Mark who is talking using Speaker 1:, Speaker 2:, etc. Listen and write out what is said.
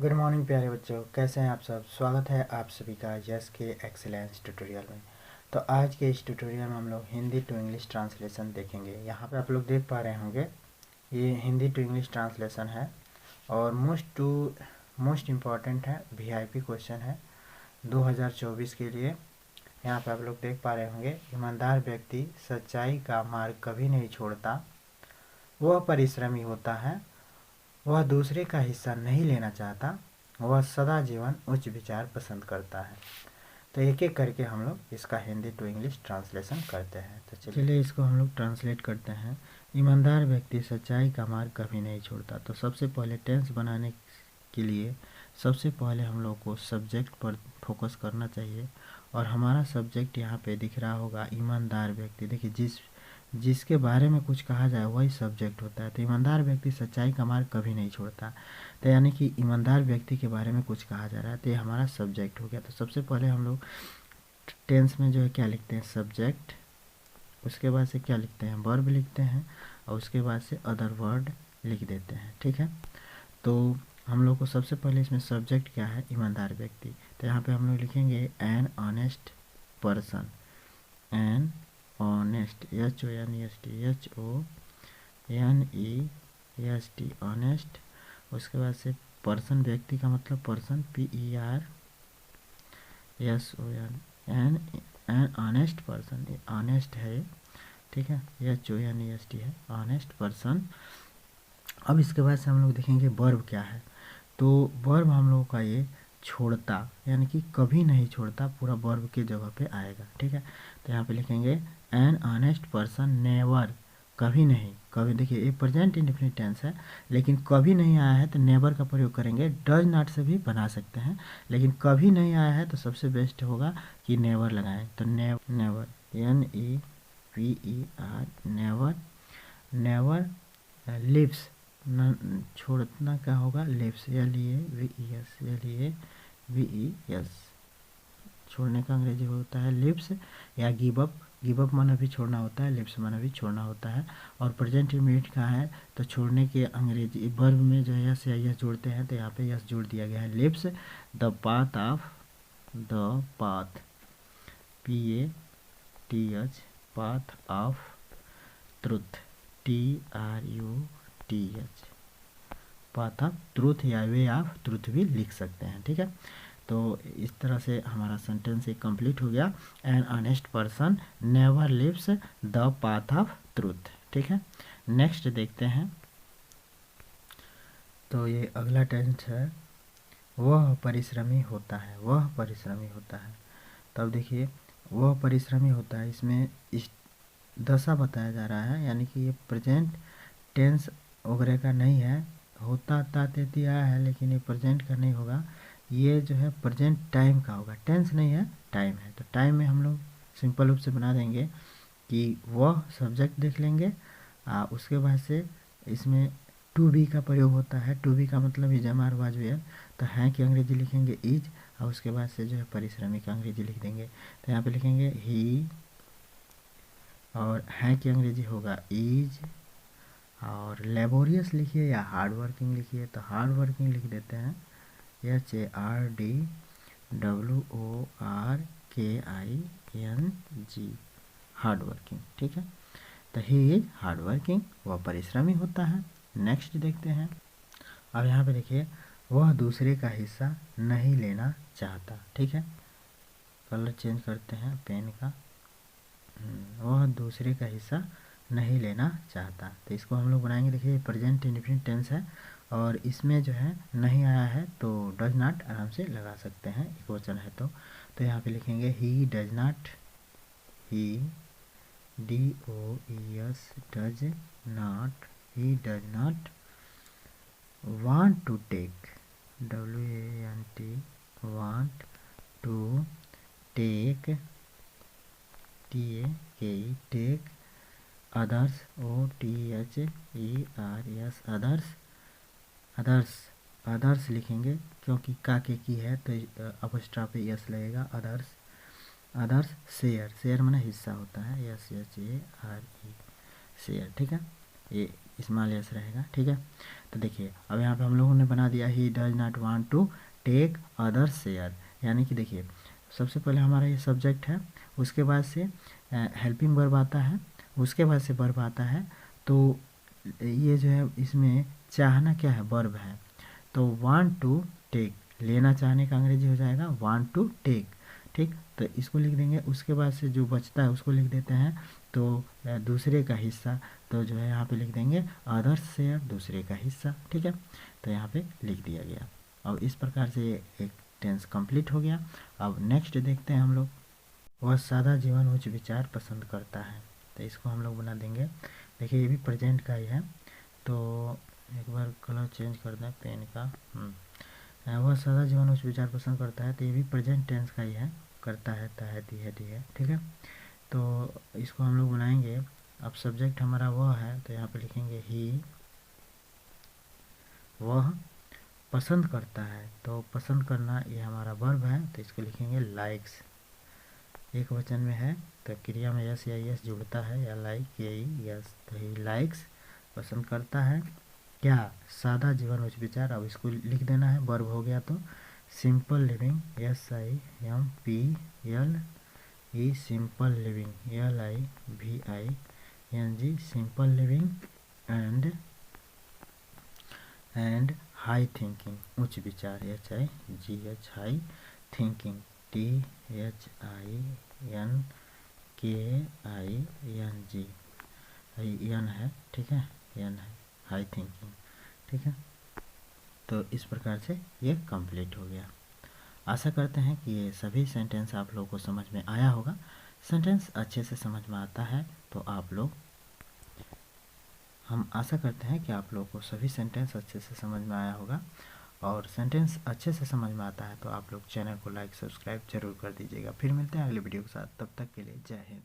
Speaker 1: Good morning प्यारे बच्चों, कैसे हैं आप सब। स्वागत है आप सभी का यस के एक्सीलेंस ट्यूटोरियल में। तो आज के इस ट्यूटोरियल में हम लोग हिंदी टू इंग्लिश ट्रांसलेशन देखेंगे। यहाँ पे आप लोग देख पा रहे होंगे ये हिंदी टू इंग्लिश ट्रांसलेशन है और मोस्ट इम्पॉर्टेंट है, वीआईपी क्वेश्चन है 2024 के लिए। यहाँ पे आप लोग देख पा रहे होंगे, ईमानदार व्यक्ति सच्चाई का मार्ग कभी नहीं छोड़ता, वह परिश्रमी होता है, वह दूसरे का हिस्सा नहीं लेना चाहता, वह सदा जीवन उच्च विचार पसंद करता है। तो एक एक करके हम लोग इसका हिंदी टू इंग्लिश ट्रांसलेशन करते हैं। तो चलिए इसको हम लोग ट्रांसलेट करते हैं। ईमानदार व्यक्ति सच्चाई का मार्ग कभी नहीं छोड़ता। तो सबसे पहले टेंस बनाने के लिए सबसे पहले हम लोग को सब्जेक्ट पर फोकस करना चाहिए और हमारा सब्जेक्ट यहाँ पे दिख रहा होगा ईमानदार व्यक्ति। देखिए जिसके बारे में कुछ कहा जाए वही सब्जेक्ट होता है। तो ईमानदार व्यक्ति सच्चाई का मार्ग कभी नहीं छोड़ता, तो यानी कि ईमानदार व्यक्ति के बारे में कुछ कहा जा रहा है, तो ये हमारा सब्जेक्ट हो गया। तो सबसे पहले हम लोग टेंस में जो है क्या लिखते हैं, सब्जेक्ट, उसके बाद से क्या लिखते हैं, वर्ब लिखते हैं और उसके बाद से अदर वर्ड लिख देते हैं। ठीक है, तो हम लोग को सबसे पहले इसमें सब्जेक्ट क्या है, ईमानदार व्यक्ति। तो यहाँ पे हम लोग लिखेंगे N honest person, an honest, HONEST, honest. उसके बाद से पर्सन, व्यक्ति का मतलब person, PERSON, N honest person, honest है, ठीक है, HONEST है, ऑनेस्ट पर्सन। अब इसके बाद से हम लोग देखेंगे वर्ब क्या है। तो वर्ब हम लोगों का ये छोड़ता, यानी कि कभी नहीं छोड़ता, पूरा वर्ब के जगह पे आएगा। ठीक है, तो यहाँ पे लिखेंगे एन ऑनेस्ट पर्सन नेवर, कभी नहीं, कभी। देखिए ये प्रेजेंट इंडेफिनिट टेंस है, लेकिन कभी नहीं आया है तो नेवर का प्रयोग करेंगे। डज नॉट से भी बना सकते हैं, लेकिन कभी नहीं आया है तो सबसे बेस्ट होगा कि नेवर लगाएं। तो never, NEVER, never, never leaves, छोड़ना क्या होगा, लिव्स, LEAVES, छोड़ने का अंग्रेजी होता है लिव्स, या गिव अप माना भी छोड़ना होता है, लिव्स माना भी छोड़ना होता है। और प्रेजेंट इमीडिएट का है तो छोड़ने के अंग्रेजी वर्ब में जो है यस या यस जोड़ते हैं, तो यहाँ पे यस जोड़ दिया गया है। Leaves the path PATH, path of truth, TRUTH, path of truth या वे ऑफ ट्रूथ भी लिख सकते हैं। ठीक है, तो इस तरह से हमारा सेंटेंस एक कंप्लीट हो गया। An honest person never leaves the path of truth. ठीक है, नेक्स्ट देखते हैं। तो ये अगला टेंस है, वह परिश्रमी होता है, वह परिश्रमी होता है। तब देखिए वह परिश्रमी होता है, इसमें इस दशा बताया जा रहा है, यानी कि ये प्रेजेंट टेंस वगैरह का नहीं है, होता ताते आया है, लेकिन ये प्रेजेंट का नहीं होगा, ये जो है प्रेजेंट टाइम का होगा। टेंस नहीं है, टाइम है। तो टाइम में हम लोग सिंपल रूप से बना देंगे कि वह सब्जेक्ट देख लेंगे, उसके बाद से इसमें टू बी का प्रयोग होता है। टू बी का मतलब is, am, are, was, were. तो हैं की अंग्रेजी लिखेंगे इज, और उसके बाद से जो है परिश्रमी का अंग्रेजी लिख देंगे। तो यहाँ पे लिखेंगे ही, और हैं की अंग्रेजी होगा इज, और लेबोरियस लिखिए या हार्ड वर्किंग लिखिए, तो हार्ड वर्किंग लिख देते हैं, HARDWORKING, हार्ड वर्किंग। ठीक है, तो ही इज हार्ड वर्किंग, वह परिश्रमी होता है। नेक्स्ट देखते हैं। अब यहाँ पे देखिए, वह दूसरे का हिस्सा नहीं लेना चाहता। ठीक है, कलर चेंज करते हैं पेन का। वह दूसरे का हिस्सा नहीं लेना चाहता, तो इसको हम लोग बनाएंगे। देखिए प्रेजेंट इंडेफिनिट टेंस है और इसमें जो है नहीं आया है तो डज नॉट आराम से लगा सकते हैं, एक वचन है तो। यहाँ पे लिखेंगे he does not, he DOES does not, he does not want to take, WANT, want to take, TAKE, take, others, OTHERS, others, others लिखेंगे क्योंकि का के की है तो अपस्ट्रॉफ पे यस लगेगा, अदर्स शेयर, शेयर माने हिस्सा होता है, SHARE, शेयर। ठीक है, ये स्मॉल एस रहेगा, ठीक है। तो देखिए अब यहाँ पे हम लोगों ने बना दिया he does not want to take others share, यानी कि देखिए सबसे पहले हमारा ये सब्जेक्ट है, उसके बाद से हेल्पिंग वर्ब आता है, उसके बाद से वर्ब आता है। तो ये जो है इसमें चाहना क्या है, वर्ब है। तो वांट टू टेक, लेना चाहने का अंग्रेजी हो जाएगा वांट टू टेक, ठीक। तो इसको लिख देंगे, उसके बाद से जो बचता है उसको लिख देते हैं तो दूसरे का हिस्सा, तो जो है यहाँ पे लिख देंगे अदर्स शेयर, दूसरे का हिस्सा, ठीक है। तो यहाँ पे लिख दिया गया। अब इस प्रकार से एक टेंस कंप्लीट हो गया। अब नेक्स्ट देखते हैं हम लोग, वह सादा जीवन उच्च विचार पसंद करता है। तो इसको हम लोग बना देंगे, देखिए ये भी प्रेजेंट का ही है। तो एक बार कलर चेंज कर दें पेन का। वह सादा जीवन उच्च विचार पसंद करता है, तो ये भी प्रेजेंट टेंस का ही है, करता है, ता है, ती है, डी है, ठीक है। तो इसको हम लोग बनाएंगे। अब सब्जेक्ट हमारा वह है, तो यहाँ पे लिखेंगे ही, वह पसंद करता है, तो पसंद करना ये हमारा वर्ब है, तो इसको लिखेंगे लाइक्स, एक वचन में है तो क्रिया में यस या यस जुड़ता है, या लाइक यही यस, तो ही लाइक्स पसंद करता है क्या, सादा जीवन उच्च विचार। अब इसको लिख देना है, वर्ब हो गया तो simple living, SIMPLE, simple living, LIVING, simple living and high thinking, उच्च विचार, HIGH, हाई थिंकिंग, THINKING, यन है, ठीक है, यन है, हाई थिंकिंग, ठीक है। तो इस प्रकार से ये कंप्लीट हो गया। आशा करते हैं कि ये सभी सेंटेंस आप लोगों को समझ में आया होगा। सेंटेंस अच्छे से समझ में आता है तो आप लोग, हम आशा करते हैं कि आप लोगों को सभी सेंटेंस अच्छे से समझ में आया होगा। और सेंटेंस अच्छे से समझ में आता है तो आप लोग चैनल को लाइक सब्सक्राइब जरूर कर दीजिएगा। फिर मिलते हैं अगले वीडियो के साथ, तब तक के लिए जय हिंद।